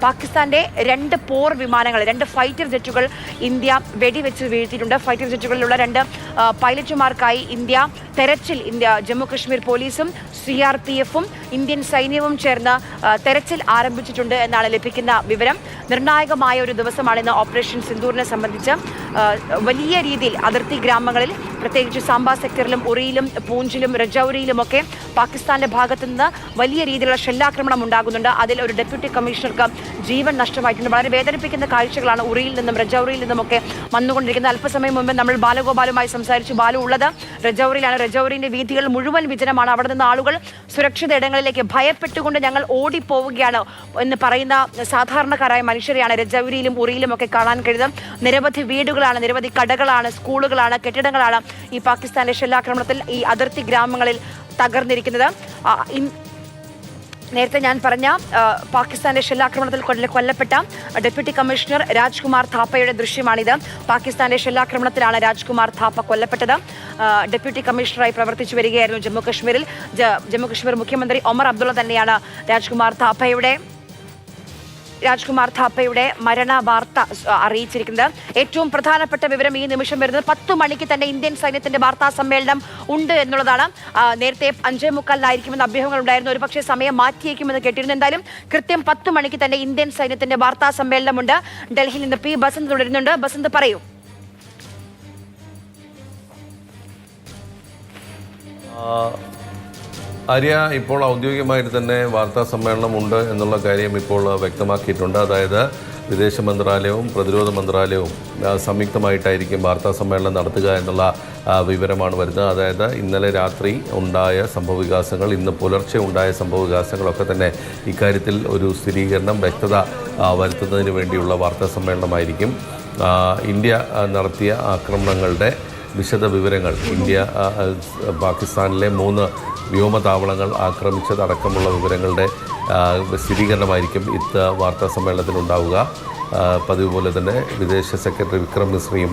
പാകിസ്ഥാന്റെ 2 പോർ വിമാനങ്ങൾ, 2 fighter ജെറ്റുകൾ India വെടിവെച്ച് വീഴ്ത്തിയിട്ടുണ്ട്. ഫൈറ്റർ ജെറ്റുകളിലുള്ള 2 പൈലറ്റുമാർക്കായി തെരച്ചിൽ ജമ്മു കശ്മീർ പോലീസും CRPF-ഉം ഇന്ത്യൻ സൈന്യവും ചേർന്ന് തെരച്ചിൽ ആരംഭിച്ചിട്ടുണ്ട് എന്നാണ് ലഭിക്കുന്ന വിവരം. നിർണായകമായ ഒരു ദിവസമാണ് ഇന്ന് ഓപ്പറേഷൻ സിന്ദൂറിനെ സംബന്ധിച്ച്. വലിയ രീതിയിൽ അതിർത്തി ഗ്രാമങ്ങളിൽ, പ്രത്യേകിച്ച് സാംബ സെക്ടറിലും ഉറിയിലും പൂഞ്ചിലും രജൌരിയിലുമൊക്കെ പാകിസ്ഥാന്റെ ഭാഗത്തു നിന്ന് വലിയ രീതിയിലുള്ള ഷെല്ലാക്രമണം ഉണ്ടാകുന്നുണ്ട്. അതിൽ ഒരു ഡെപ്യൂട്ടി കമ്മീഷണർക്ക് ജീവൻ നഷ്ടമായിട്ടുണ്ട്. വളരെ വേദനിപ്പിക്കുന്ന കാഴ്ചകളാണ് ഉറിയിൽ നിന്നും രജൌരിയിൽ നിന്നുമൊക്കെ വന്നുകൊണ്ടിരിക്കുന്നത്. അല്പസമയം മുമ്പ് നമ്മൾ ബാലഗോപാലുമായി സംസാരിച്ചു. ബാലു ഉള്ളത് രജൌരിയിലാണ്. രജൌരിന്റെ വീഥികൾ മുഴുവൻ വിജനമാണ്. അവിടെ നിന്ന് ആളുകൾ സുരക്ഷിത ഇടങ്ങളിലേക്ക് ഭയപ്പെട്ടുകൊണ്ട് ഞങ്ങൾ ഓടിപ്പോവുകയാണ് എന്ന് പറയുന്ന സാധാരണക്കാരായ മനുഷ്യരെയാണ് രജൌരിയിലും ഉറിയിലും ഒക്കെ കാണാൻ കഴിയുന്നത്. നിരവധി വീടുകളാണ്, നിരവധി കടകളാണ്, സ്കൂളുകളാണ്, കെട്ടിടങ്ങളാണ് ഈ പാകിസ്ഥാന്റെ ഷെല്ലാക്രമണത്തിൽ ഈ അതിർത്തി ഗ്രാമങ്ങളിൽ തകർന്നിരിക്കുന്നത്. നേരത്തെ ഞാൻ പറഞ്ഞ പാകിസ്ഥാന്റെ ഷെല്ലാക്രമണത്തിൽ കൊല്ലപ്പെട്ട ഡെപ്യൂട്ടി കമ്മീഷണർ രാജ്കുമാർ ഥാപ്പയുടെ ദൃശ്യമാണിത്. പാകിസ്ഥാന്റെ ഷെല്ലാക്രമണത്തിലാണ് രാജ്കുമാർ ഥാപ്പ കൊല്ലപ്പെട്ടത്. ഡെപ്യൂട്ടി കമ്മീഷണറായി പ്രവർത്തിച്ചു വരികയായിരുന്നു ജമ്മു കശ്മീരിൽ. ജമ്മു കശ്മീർ മുഖ്യമന്ത്രി ഒമർ അബ്ദുള്ള തന്നെയാണ് രാജ്കുമാർ ഥാപ്പയുടെ മരണ വാർത്ത അറിയിച്ചിരിക്കുന്നത്. ഏറ്റവും പ്രധാനപ്പെട്ട വിവരം ഈ നിമിഷം വരുന്നത് 10 മണിക്ക് തന്നെ ഇന്ത്യൻ സൈന്യത്തിന്റെ വാർത്താ സമ്മേളനം ഉണ്ട് എന്നുള്ളതാണ്. നേരത്തെ 5:45 അഭ്യൂഹങ്ങൾ ഉണ്ടായിരുന്നു. ഒരുപക്ഷെ സമയം മാറ്റിയേക്കുമെന്ന് കേട്ടിരുന്നു. എന്തായാലും കൃത്യം 10 മണിക്ക് തന്നെ ഇന്ത്യൻ സൈന്യത്തിന്റെ വാർത്താ സമ്മേളനമുണ്ട്. ഡൽഹിയിൽ നിന്ന് P. ബസന്ത് തുടരുന്നുണ്ട്. ബസന്ത് പറയൂ. ആര്യ, ഇപ്പോൾ ഔദ്യോഗികമായിട്ട് തന്നെ വാർത്താ സമ്മേളനം ഉണ്ട് എന്നുള്ള കാര്യം ഇപ്പോൾ വ്യക്തമാക്കിയിട്ടുണ്ട്. അതായത് വിദേശ മന്ത്രാലയവും പ്രതിരോധ മന്ത്രാലയവും സംയുക്തമായിട്ടായിരിക്കും വാർത്താ സമ്മേളനം നടത്തുക എന്നുള്ള വിവരമാണ് വരുന്നത്. അതായത് ഇന്നലെ രാത്രി ഉണ്ടായ സംഭവവികാസങ്ങൾ, ഇന്ന് പുലർച്ചെ ഉണ്ടായ സംഭവവികാസങ്ങളൊക്കെ തന്നെ ഇക്കാര്യത്തിൽ ഒരു സ്ഥിരീകരണം, വ്യക്തത വരുത്തുന്നതിന് വേണ്ടിയുള്ള വാർത്താ സമ്മേളനമായിരിക്കും. ഇന്ത്യ നടത്തിയ ആക്രമണങ്ങളുടെ വിശദ വിവരങ്ങൾ, ഇന്ത്യ പാകിസ്ഥാനിലെ 3 വ്യോമതാവളങ്ങൾ ആക്രമിച്ചതടക്കമുള്ള വിവരങ്ങളുടെ സ്ഥിരീകരണമായിരിക്കും വാർത്താ സമ്മേളനത്തിലുണ്ടാവുക. പതിവ് പോലെ തന്നെ വിദേശ സെക്രട്ടറി വിക്രം മിശ്രയും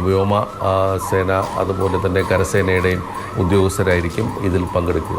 വ്യോമ സേന അതുപോലെ തന്നെ കരസേനയുടെയും ഉദ്യോഗസ്ഥരായിരിക്കും ഇതിൽ പങ്കെടുക്കുക.